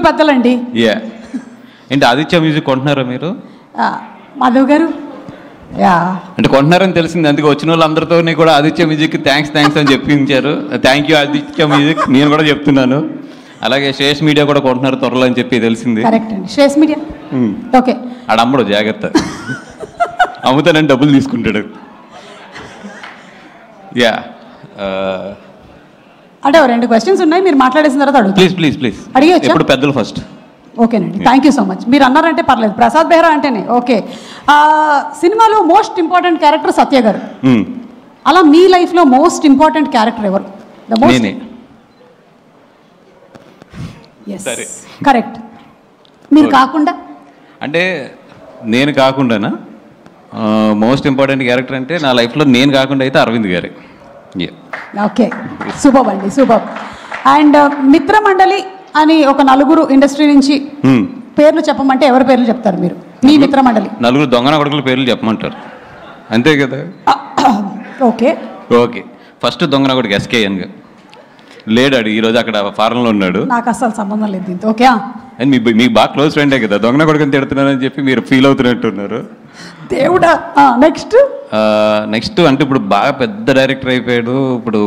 పెద్దలండి. Yeah ఏంటి Aditya music కొంటున్నారా మీరు? మాధవ్ గారు యా అంటే కొంటున్నారని తెలిసింది, అందుకే వచ్చిన వాళ్ళందరితో కూడా ఆదిత్య మ్యూజిక్ థ్యాంక్స్ అని చెప్పించారు. థ్యాంక్ యూ ఆదిత్య మ్యూజిక్, నేను కూడా చెప్తున్నాను. అలాగే శ్రేష్ మీడియా కూడా కొంటున్నారు త్వరలో అని చెప్పి తెలిసింది. కరెక్ట్ అండి, శ్రేష్ మీడియా ఓకే. ఆడ అమ్మడు జాగ్రత్త, అమ్ముతానని డబ్బులు తీసుకుంటాడు. యా అంటే 2 క్వశ్చన్స్ ఉన్నాయి, మీరు మాట్లాడేసిన తర్వాత అడుగుతాను. ప్లీజ్ అడిగేయచ్చా? ఇప్పుడు పెద్దలు ఫస్ట్. ఓకేనండి, థ్యాంక్ యూ సో మచ్. మీరు అన్నారంటే పర్లేదు, ప్రసాద్ బెహ్రా అంటేనే ఓకే. సినిమాలో మోస్ట్ ఇంపార్టెంట్ క్యారెక్టర్ సత్య గారు. అలా మీ లైఫ్లో మోస్ట్ ఇంపార్టెంట్ క్యారెక్టర్ ఎవరు? కరెక్ట్. మీరు కాకుండా అంటే నేను కాకుండానా? మోస్ట్ ఇంపార్టెంట్ క్యారెక్టర్ అంటే నా లైఫ్లో నేను కాకుండా అయితే అరవింద్ గారి. ఓకే, సూపర్ అండి, సూపర్. అండ్ మిత్రమండలి అని ఒక 4 ఇండస్ట్రీ నుంచి పేర్లు చెప్పమంటే ఎవరి పేర్లు చెప్తారు మీరు? మీ మిత్రమండలి 4 దొంగన కొడుకుల పేర్లు చెప్పమంటారు, అంతే కదా? ఓకే ఫస్ట్ దొంగన కొడుకు ఎస్కేఎన్ గారు లేడాడు, ఈరోజు అక్కడ ఫారెన్లో ఉన్నాడు. నాకు అసలు సంబంధం లేదు దీంతో. ఓకే, అండ్ మీకు బాగా క్లోజ్ ఫ్రెండే కదా, దొంగన కొడుకుని తిడుతున్నారని చెప్పి మీరు ఫీల్ అవుతున్నట్టున్నారు. దేవుడా. నెక్స్ట్ అంటే ఇప్పుడు బాగా పెద్ద డైరెక్టర్ అయిపోయాడు, ఇప్పుడు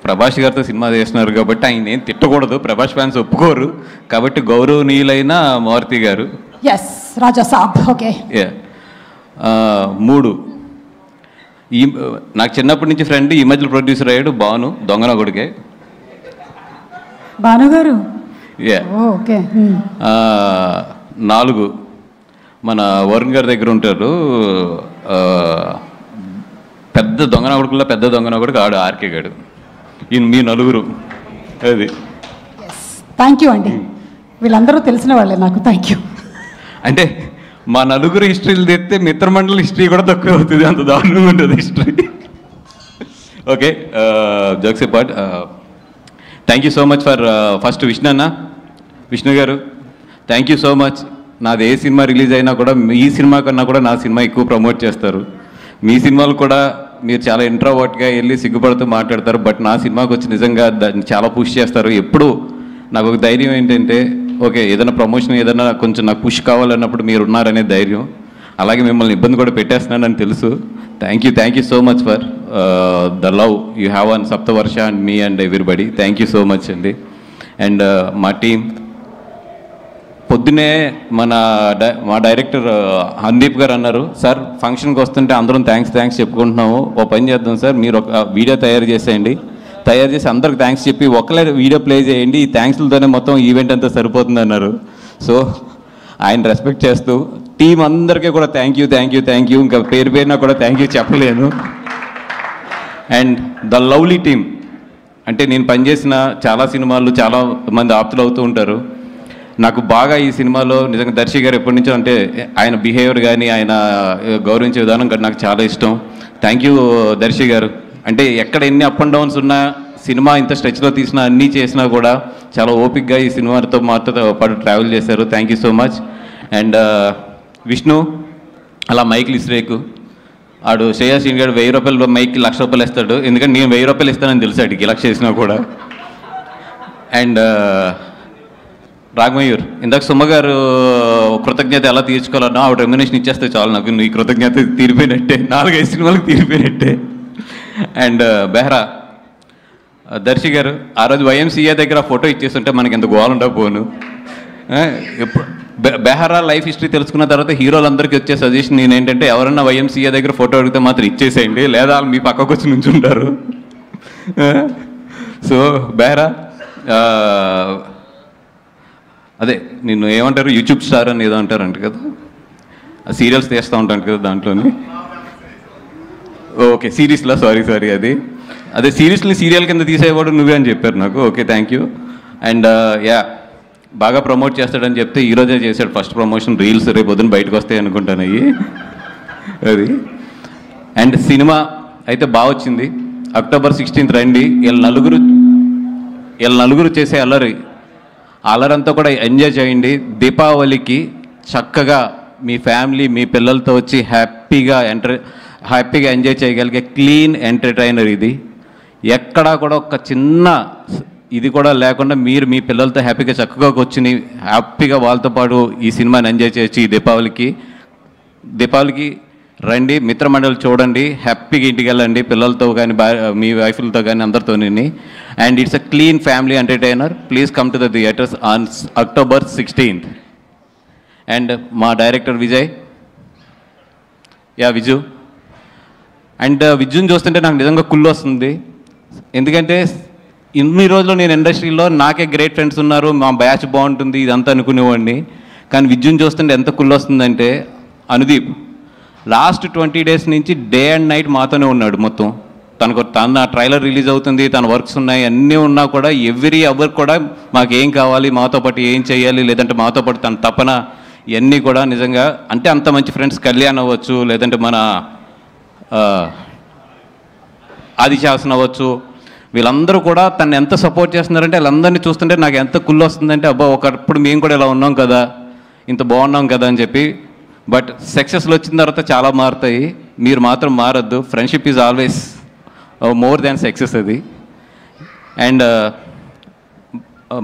ప్రభాస్ గారితో సినిమా చేస్తున్నారు కాబట్టి ఆయన ఏం తిట్టకూడదు, ప్రభాస్ ఫ్యాన్స్ ఒప్పుకోరు కాబట్టి గౌరవనీయులైన మారుతి గారు. ఎస్, రాజా సాబ్. ఓకే. 3 నాకు చిన్నప్పటి నుంచి ఫ్రెండ్, ఈ మధ్యలో ప్రొడ్యూసర్ అయ్యాడు భాను, దొంగన కొడుకే. భాను గారు. ఓకే. 4 మన వరుణ్ గారి దగ్గర ఉంటాడు, పెద్ద దొంగన కొడుకుల్లో పెద్ద దొంగన కొడుకు ఆడు, ఆర్కే గాడు. మీ 4 అది. థ్యాంక్ యూ అండి, వీళ్ళందరూ తెలిసిన వాళ్ళే నాకు. Thank you. అంటే మా 4 హిస్టరీలు తెస్తే మిత్రమండలి హిస్టరీ కూడా తక్కువ అవుతుంది, అంత దారుణంగా ఉంటుంది history. Okay, jokes apart, thank you so much for first Vishnu గారు, థ్యాంక్ యూ సో మచ్. నాది ఏ సినిమా రిలీజ్ అయినా కూడా మీ సినిమా కన్నా కూడా నా సినిమా ఎక్కువ ప్రమోట్ చేస్తారు. మీ సినిమాలు కూడా మీరు చాలా ఇంట్రోవర్ట్గా వెళ్ళి సిగ్గుపడుతూ మాట్లాడతారు, బట్ నా సినిమాకి వచ్చి నిజంగా దాన్ని చాలా పుష్ చేస్తారు. ఎప్పుడు నాకు ఒక ధైర్యం ఏంటంటే, ఓకే ఏదైనా ప్రమోషన్ ఏదైనా కొంచెం నాకు పుష్ కావాలన్నప్పుడు మీరు ఉన్నారనే ధైర్యం. అలాగే మిమ్మల్ని ఇబ్బంది కూడా పెట్టేస్తున్నానని తెలుసు. Thank you so much for the love you have on Saptavarsha and me and everybody. Thank you so much అండి. అండ్ మా టీం పొద్దునే మా డైరెక్టర్ హందీప్ గారు అన్నారు, సార్ ఫంక్షన్కి వస్తుంటే అందరం థ్యాంక్స్ చెప్పుకుంటున్నాము, ఓ పని చేద్దాం సార్, మీరు ఒక వీడియో తయారు చేసేయండి, తయారు చేసి అందరికి థ్యాంక్స్ చెప్పి ఒకలే వీడియో ప్లే చేయండి, ఈ థ్యాంక్స్లతోనే మొత్తం ఈవెంట్ అంతా సరిపోతుంది అన్నారు. సో ఆయన రెస్పెక్ట్ చేస్తూ టీం అందరికీ కూడా థ్యాంక్ యూ, ఇంకా పేరున కూడా థ్యాంక్ యూ చెప్పలేను. అండ్ ద లవ్లీ టీమ్, అంటే నేను పనిచేసిన చాలా సినిమాలు చాలా మంది ఆప్తులు అవుతూ ఉంటారు. నాకు బాగా ఈ సినిమాలో నిజంగా దర్శి గారు ఎప్పటి నుంచో, అంటే ఆయన బిహేవియర్ కానీ ఆయన గౌరవించే విధానం కానీ నాకు చాలా ఇష్టం. థ్యాంక్ యూ దర్శి గారు. అంటే ఎక్కడ ఎన్ని అప్ అండ్ డౌన్స్ ఉన్నా, సినిమా ఇంత స్ట్రెచ్లో తీసినా, అన్నీ చేసినా కూడా చాలా ఓపిక్గా ఈ సినిమాతో మాతో పాటు ట్రావెల్ చేశారు. Thank you so much. And Vishnu అలా మైక్లు ఇస్రేకు ఆడు శ్రేయస్ గారు 1000 రూపాయలు మైక్కి 1,00,000 రూపాయలు ఇస్తాడు, ఎందుకంటే నేను 1000 రూపాయలు ఇస్తానని తెలుసు అడిగి 1,00,000 చేసినా కూడా. అండ్ రాఘమయూర్, ఇందాక సుమ్మ గారు కృతజ్ఞత ఎలా తీర్చుకోవాలన్నా ఆవిడ రెమ్యునేషన్ ఇచ్చేస్తే చాలు, నాకు నీ కృతజ్ఞత తీరిపోయినట్టే, 4-5 సినిమాలకు తీరిపోయినట్టే. అండ్ బెహ్రా దర్శి గారు, ఆ రోజు YMCA దగ్గర ఫోటో ఇచ్చేస్తుంటే మనకి ఎంత గోల్ ఉండకపోను. ఎప్పుడు బెహ్రా లైఫ్ హిస్టరీ తెలుసుకున్న తర్వాత హీరోలందరికీ వచ్చే సజెషన్ నేను ఏంటంటే, ఎవరన్నా YMCA దగ్గర ఫోటో అడిగితే మాత్రం ఇచ్చేసేయండి, లేదా మీ పక్కకు వచ్చి నుంచుంటారు. సో బెహ్రా అదే నిన్ను ఏమంటారు, యూట్యూబ్ స్టార్ అని ఏదో అంటారంట కదా, సీరియల్స్ తీస్తూ ఉంటాను కదా దాంట్లోని. ఓకే సిరీస్లో, సారీ అదే సిరీస్ని సీరియల్ కింద తీసేవాడు నువ్వే అని చెప్పారు నాకు. Okay thank you. అండ్ బాగా ప్రమోట్ చేస్తాడని చెప్తే ఈరోజే చేశాడు ఫస్ట్ ప్రమోషన్, రీల్స్ రేపు పొద్దున బయటకు వస్తాయి అనుకుంటాను అవి అది. అండ్ సినిమా అయితే బాగా వచ్చింది. అక్టోబర్ 16th రండి. వీళ్ళ నలుగురు చేసే అల్లరంతా కూడా ఎంజాయ్ చేయండి. దీపావళికి చక్కగా మీ ఫ్యామిలీ మీ పిల్లలతో వచ్చి హ్యాపీగా ఎంజాయ్ చేయగలిగే క్లీన్ ఎంటర్టైనర్ ఇది. ఎక్కడా కూడా ఒక చిన్న ఇది కూడా లేకుండా మీరు మీ పిల్లలతో హ్యాపీగా చక్కగా కూర్చుని హ్యాపీగా వాళ్ళతో పాటు ఈ సినిమాని ఎంజాయ్ చేయొచ్చు. ఈ దీపావళికి రండి, మిత్రమండలి చూడండి, హ్యాపీగా ఇంటికి వెళ్ళండి పిల్లలతో కానీ మీ వైఫ్లతో కానీ అందరితోని. And it's a clean family entertainer. Please come to the theatres on October 16th. And మా డైరెక్టర్ విజయ్, విజు. అండ్ విజుని చూస్తుంటే నాకు నిజంగా కుళ్ళు వస్తుంది. ఎందుకంటే ఇన్ని రోజులు నేను ఇండస్ట్రీలో నాకే గ్రేట్ ఫ్రెండ్స్ ఉన్నారు, మా బ్యాచ్ బాగుంటుంది ఇదంతా అనుకునేవాడిని. కానీ విజుని చూస్తుంటే ఎంత కుళ్ళు వస్తుందంటే, అనుదీప్ లాస్ట్ 20 days నుంచి డే అండ్ నైట్ మాతోనే ఉన్నాడు. మొత్తం తన ట్రైలర్ రిలీజ్ అవుతుంది, తన వర్క్స్ ఉన్నాయి, అన్నీ ఉన్నా కూడా ఎవ్రీ అవర్ కూడా మాకేం కావాలి, మాతో పాటు ఏం చేయాలి, లేదంటే మాతో పాటు తన తపన, ఇవన్నీ కూడా నిజంగా అంటే అంత మంచి ఫ్రెండ్స్. కళ్యాణ్ అవ్వచ్చు, లేదంటే మన ఆదిశాసన్ అవ్వచ్చు, వీళ్ళందరూ కూడా తను ఎంత సపోర్ట్ చేస్తున్నారంటే వీళ్ళందరినీ చూస్తుంటే నాకు ఎంత కుళ్ళు వస్తుందంటే, అబ్బా ఒకప్పుడు మేము కూడా ఇలా ఉన్నాం కదా, ఇంత బాగున్నాం కదా అని చెప్పి. బట్ సక్సెస్లు వచ్చిన తర్వాత చాలా మారుతాయి, మీరు మాత్రం మారద్దు. Friendship is always more than success అది. అండ్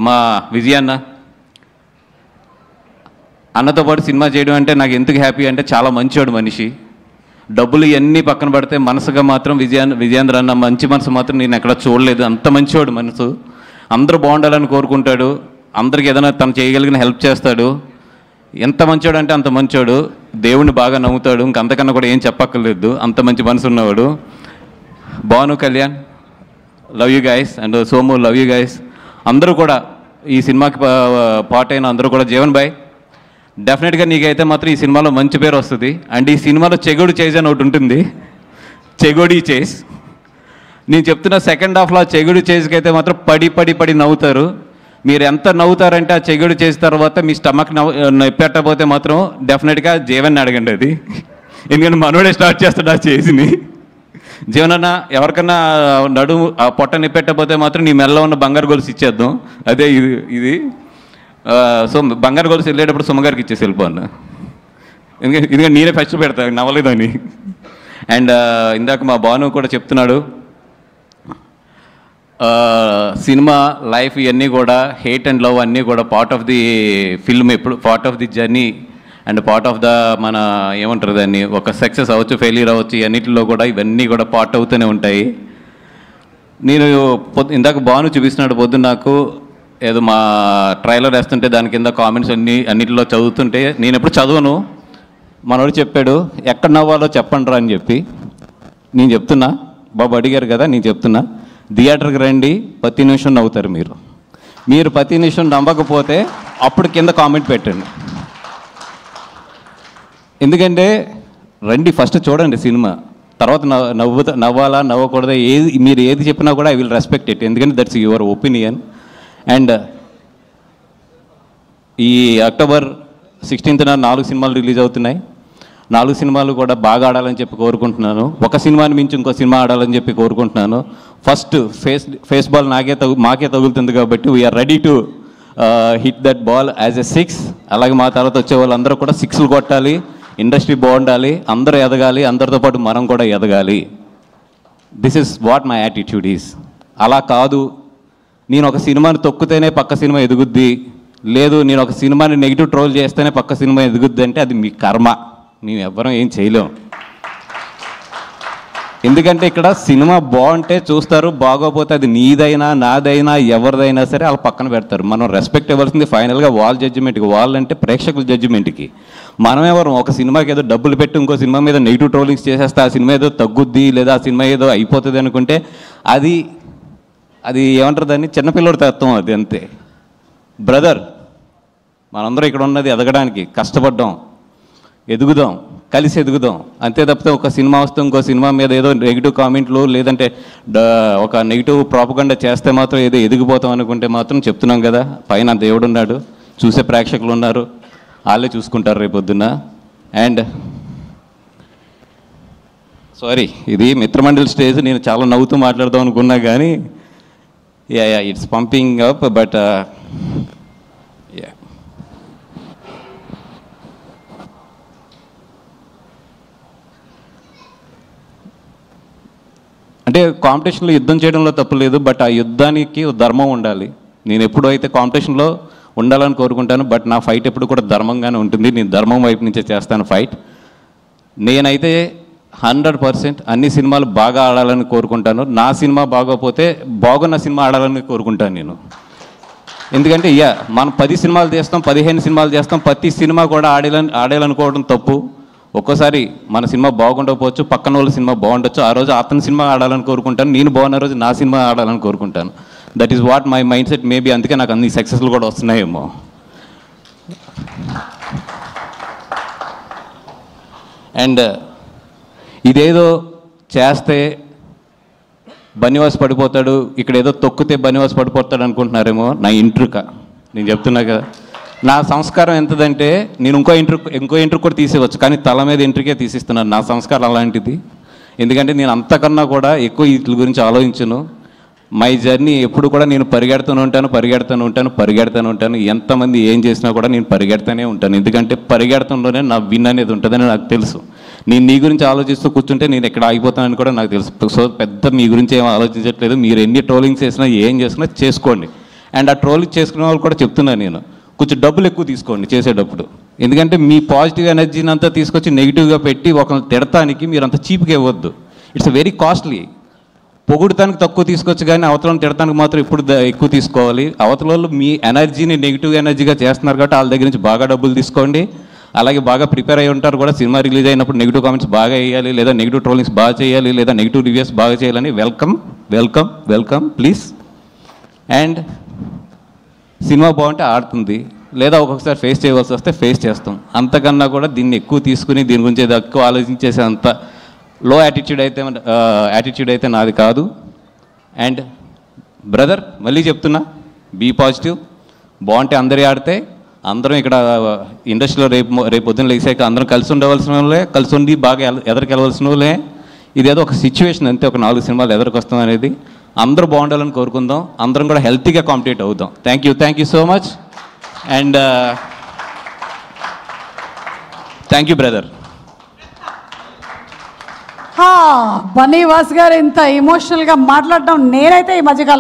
మా విజయన్న అన్నతో పాటు సినిమా చేయడం అంటే నాకు ఎందుకు హ్యాపీ అంటే, చాలా మంచివాడు మనిషి. డబ్బులు ఇవన్నీ పక్కన పడితే మనసుగా మాత్రం విజయేంద్ర అన్న మంచి మనసు మాత్రం నేను ఎక్కడ చూడలేదు. అంత మంచివాడు మనసు, అందరూ బాగుండాలని కోరుకుంటాడు, అందరికి ఏదైనా తను చేయగలిగిన హెల్ప్ చేస్తాడు. ఎంత మంచోడు అంటే అంత మంచోడు, దేవుణ్ణి బాగా నమ్ముతాడు, ఇంకంతకన్నా కూడా ఏం చెప్పక్కర్లేదు, అంత మంచి మనసు ఉన్నవాడు. Bhanu, Kalyan, love you guys. And Somu, love you guys. అందరూ కూడా ఈ సినిమాకి పార్ట్ అయిన అందరూ కూడా, జీవన్ బాయ్ డెఫినెట్గా నీకైతే మాత్రం ఈ సినిమాలో మంచి పేరు వస్తుంది. అండ్ ఈ సినిమాలో చెగోడి చేజ్ అని ఒకటి ఉంటుంది, చెగోడి చేజ్. నేను చెప్తున్న సెకండ్ హాఫ్లో చెగోడి చేజ్కి అయితే మాత్రం పడి నవ్వుతారు. మీరు ఎంత నవ్వుతారంటే ఆ చెగోడి చేసిన తర్వాత మీ స్టమక్ పెట్టకపోతే మాత్రం డెఫినెట్గా జీవన్ అడగండి అది, ఎందుకంటే మనోడే స్టార్ట్ చేస్తాడు ఆ చేజ్ని. జీవనన్న ఎవరికన్నా నడుము ఆ పొట్ట నిప్పెట్టకపోతే మాత్రం నీ మెల్ల ఉన్న బంగారు గొలుసు ఇచ్చేద్దాం, అదే ఇది. సో బంగారు గొలుసు వెళ్ళేటప్పుడు సుమ్మగారికి ఇచ్చేసి వెళ్ళిపోను, ఎందుకంటే నేనే ఫస్ట్ పెడతాను నవ్వలేదని. అండ్ ఇందాక మా భాను కూడా చెప్తున్నాడు, సినిమా లైఫ్ ఇవన్నీ కూడా హేట్ అండ్ లవ్ అన్నీ కూడా పార్ట్ ఆఫ్ ది ఫిల్మ్, ఎప్పుడు part of the journey and part of the మన ఏమంటారు దాన్ని, ఒక సక్సెస్ అవ్వచ్చు, ఫెయిల్యూర్ అవ్వచ్చు, అన్నిటిలో కూడా ఇవన్నీ కూడా పార్ట్ అవుతూనే ఉంటాయి. నేను ఇందాక భాను చూపిస్తున్నాడు పొద్దున్న నాకు, ఏదో మా ట్రైలర్ వేస్తుంటే దాని కింద కామెంట్స్ అన్నిటిలో చదువుతుంటే, నేను ఎప్పుడు చదవను, మనోడు చెప్పాడు ఎక్కడ నవ్వాలో చెప్పండి రా అని చెప్పి. నేను చెప్తున్నా, బాబు అడిగారు కదా, నేను చెప్తున్నా, థియేటర్కి రండి, ప్రతి నిమిషం నవ్వుతారు. మీరు ప్రతి నిమిషం నవ్వకపోతే అప్పుడు కింద కామెంట్ పెట్టండి. ఎందుకంటే రండి, ఫస్ట్ చూడండి సినిమా, తర్వాత నవ్వాలా నవ్వకూడదా మీరు ఏది చెప్పినా కూడా ఐ విల్ రెస్పెక్ట్ ఇట్, ఎందుకంటే దట్స్ యువర్ ఒపీనియన్. అండ్ ఈ October 16th 4 సినిమాలు రిలీజ్ అవుతున్నాయి. 4 సినిమాలు కూడా బాగా ఆడాలని చెప్పి కోరుకుంటున్నాను. ఒక సినిమాని మించి ఇంకో సినిమా ఆడాలని చెప్పి కోరుకుంటున్నాను. ఫస్ట్ ఫేస్ బాల్ మాకే తగులుతుంది కాబట్టి we're ready to hit that ball as a 6. అలాగే మా తర్వాత వచ్చే వాళ్ళందరూ కూడా 6లు కొట్టాలి, ఇండస్ట్రీ బాగుండాలి, అందరూ ఎదగాలి, అందరితో పాటు మనం కూడా ఎదగాలి. This is what my attitude is. అలా కాదు నేను ఒక సినిమాని తొక్కుతేనే పక్క సినిమా ఎదుగుద్ది, లేదు నేను ఒక సినిమాని నెగిటివ్ ట్రోల్ చేస్తేనే పక్క సినిమా ఎదుగుద్ది అంటే అది మీ కర్మ, మేము ఎవ్వరం ఏం చేయలేం. ఎందుకంటే ఇక్కడ సినిమా బాగుంటే చూస్తారు, బాగోపోతే అది నీదైనా నాదైనా ఎవరిదైనా సరే వాళ్ళు పక్కన పెడతారు. మనం రెస్పెక్ట్ ఇవ్వాల్సింది ఫైనల్గా వాళ్ళ జడ్జిమెంట్కి, వాళ్ళంటే ప్రేక్షకుల జడ్జిమెంట్కి. మనం ఎవరు ఒక సినిమాకి ఏదో డబ్బులు పెట్టి ఇంకో సినిమా మీద నెగిటివ్ ట్రోలింగ్స్ చేసేస్తే ఆ సినిమా ఏదో తగ్గుద్ది, లేదా ఆ సినిమా ఏదో అయిపోతుంది అనుకుంటే అది ఏమంటారు దాన్ని, చిన్నపిల్లడి తత్వం అది, అంతే. బ్రదర్, మనందరం ఇక్కడ ఉన్నది ఎదగడానికి, కష్టపడ్డాం, ఎదుగుదాం, కలిసి ఎదుగుదాం, అంతే తప్పితే ఒక సినిమా వస్తే ఇంకో సినిమా మీద ఏదో నెగిటివ్ కామెంట్లు లేదంటే ఒక నెగిటివ్ ప్రాపగండా చేస్తే మాత్రం ఏదో ఎదిగిపోతాం అనుకుంటే మాత్రం చెప్తున్నాం కదా, పైన దేవుడు ఉన్నాడు, చూసే ప్రేక్షకులు ఉన్నారు, వాళ్ళే చూసుకుంటారు రేపొద్దున. అండ్ సారీ, ఇది మిత్రమండలి స్టేజ్, నేను చాలా నవ్వుతూ మాట్లాడదాం అనుకున్నా కానీ ఇట్స్ పంపింగ్ అప్, బట్ అంటే కాంపిటీషన్లో యుద్ధం చేయడంలో తప్పు లేదు, బట్ ఆ యుద్ధానికి ధర్మం ఉండాలి. నేను ఎప్పుడు అయితే కాంపిటీషన్లో ఉండాలని కోరుకుంటాను, బట్ నా ఫైట్ ఎప్పుడు కూడా ధర్మంగానే ఉంటుంది. నేను ధర్మం వైపు నుంచే చేస్తాను ఫైట్. నేనైతే 100% అన్ని సినిమాలు బాగా ఆడాలని కోరుకుంటాను. నా సినిమా బాగోకపోతే బాగున్న సినిమా ఆడాలని కోరుకుంటాను నేను. ఎందుకంటే మనం 10 సినిమాలు చేస్తాం, 15 సినిమాలు చేస్తాం, ప్రతి సినిమా కూడా ఆడాలనుకోవడం తప్పు. ఒక్కోసారి మన సినిమా బాగుండకపోవచ్చు, పక్కన వాళ్ళ సినిమా బాగుండొచ్చు. ఆ రోజు అతని సినిమా ఆడాలని కోరుకుంటాను, నేను బాగున్న రోజు నా సినిమా ఆడాలని కోరుకుంటాను. That is what my mind set. Maybe అందుకే నాకు అన్ని సక్సెస్లు కూడా వస్తున్నాయేమో. అండ్ ఇదేదో చేస్తే బనివాస్ పడిపోతాడు, ఇక్కడ ఏదో తొక్కితే బనివాస్ పడిపోతాడు అనుకుంటున్నారేమో. నా ఇంట్రుక నేను చెప్తున్నా కదా, నా సంస్కారం ఎంతదంటే నేను ఇంకో ఇంట్రుక్ కూడా తీసేవచ్చు, కానీ తల మీద ఇంట్రుకే తీసిస్తున్నాను. నా సంస్కారం అలాంటిది. ఎందుకంటే నేను అంతకన్నా కూడా ఎక్కువ వీటి గురించి ఆలోచించను. మై జర్నీ ఎప్పుడు కూడా నేను పరిగెడుతూనే ఉంటాను. ఎంతమంది ఏం చేసినా కూడా నేను పరిగెడుతూనే ఉంటాను. ఎందుకంటే పరిగెడతంలోనే నా విన్ అనేది ఉంటుందని నాకు తెలుసు. నేను నీ గురించి ఆలోచిస్తూ కూర్చుంటే నేను ఎక్కడ ఆగిపోతానని కూడా నాకు తెలుసు. సో పెద్ద మీ గురించి ఏం ఆలోచించట్లేదు. మీరు ఎన్ని ట్రోలింగ్స్ చేసినా ఏం చేసినా చేసుకోండి. అండ్ ఆ ట్రోలింగ్ చేసుకునే వాళ్ళు కూడా చెప్తున్నాను నేను, కొంచెం డబ్బులు ఎక్కువ తీసుకోండి చేసేటప్పుడు. ఎందుకంటే మీ పాజిటివ్ ఎనర్జీని అంతా తీసుకొచ్చి నెగిటివ్గా పెట్టి ఒకరిని తిడటానికి మీరు అంత చీప్గా ఇవ్వద్దు. It's very costly. పొగుడటానికి తక్కువ తీసుకోవచ్చు, కానీ అవతలను తిడటానికి మాత్రం ఇప్పుడు ఎక్కువ తీసుకోవాలి. అవతల మీ ఎనర్జీని నెగిటివ్ ఎనర్జీగా చేస్తున్నారు కాబట్టి వాళ్ళ దగ్గర నుంచి బాగా డబ్బులు తీసుకోండి. అలాగే బాగా ప్రిపేర్ అయి ఉంటారు కూడా. సినిమా రిలీజ్ అయినప్పుడు నెగిటివ్ కామెంట్స్ బాగా వేయాలి, లేదా నెగిటివ్ ట్రోలింగ్స్ బాగా చేయాలి, లేదా నెగిటివ్ రివ్యూస్ బాగా చేయాలని వెల్కమ్ ప్లీజ్. అండ్ సినిమా బాగుంటే ఆడుతుంది, లేదా ఒక్కొక్కసారి ఫేస్ చేయవలసి వస్తే ఫేస్ చేస్తాం. అంతకన్నా కూడా దీన్ని ఎక్కువ తీసుకుని దీని గురించి ఏదో ఎక్కువ ఆలోచించేసే అంత లో యాటిట్యూడ్ అయితే నాది కాదు. అండ్ బ్రదర్ మళ్ళీ చెప్తున్నా, బీ పాజిటివ్. బాగుంటే అందరి ఆడితే అందరం ఇక్కడ ఇండస్ట్రీలో రేపు పొద్దున్న లేసాక అందరం కలిసి ఉండవలసిన వాళ్ళే, కలిసి ఉండి బాగా ఎదరికెళ్ళవలసిన వాళ్ళే. ఇదేదో ఒక సిచ్యువేషన్ అంతే, ఒక 4 సినిమాలు ఎదరికొస్తాం అనేది. అందరూ బాగుండాలని కోరుకుందాం, అందరం కూడా హెల్తీగా కాంపిటేట్ అవుదాం. Thank you so much. And thank you brother. బనీవాస్ గారు ఇంత ఎమోషనల్గా మాట్లాడడం నేనైతే ఈ మధ్యకాలం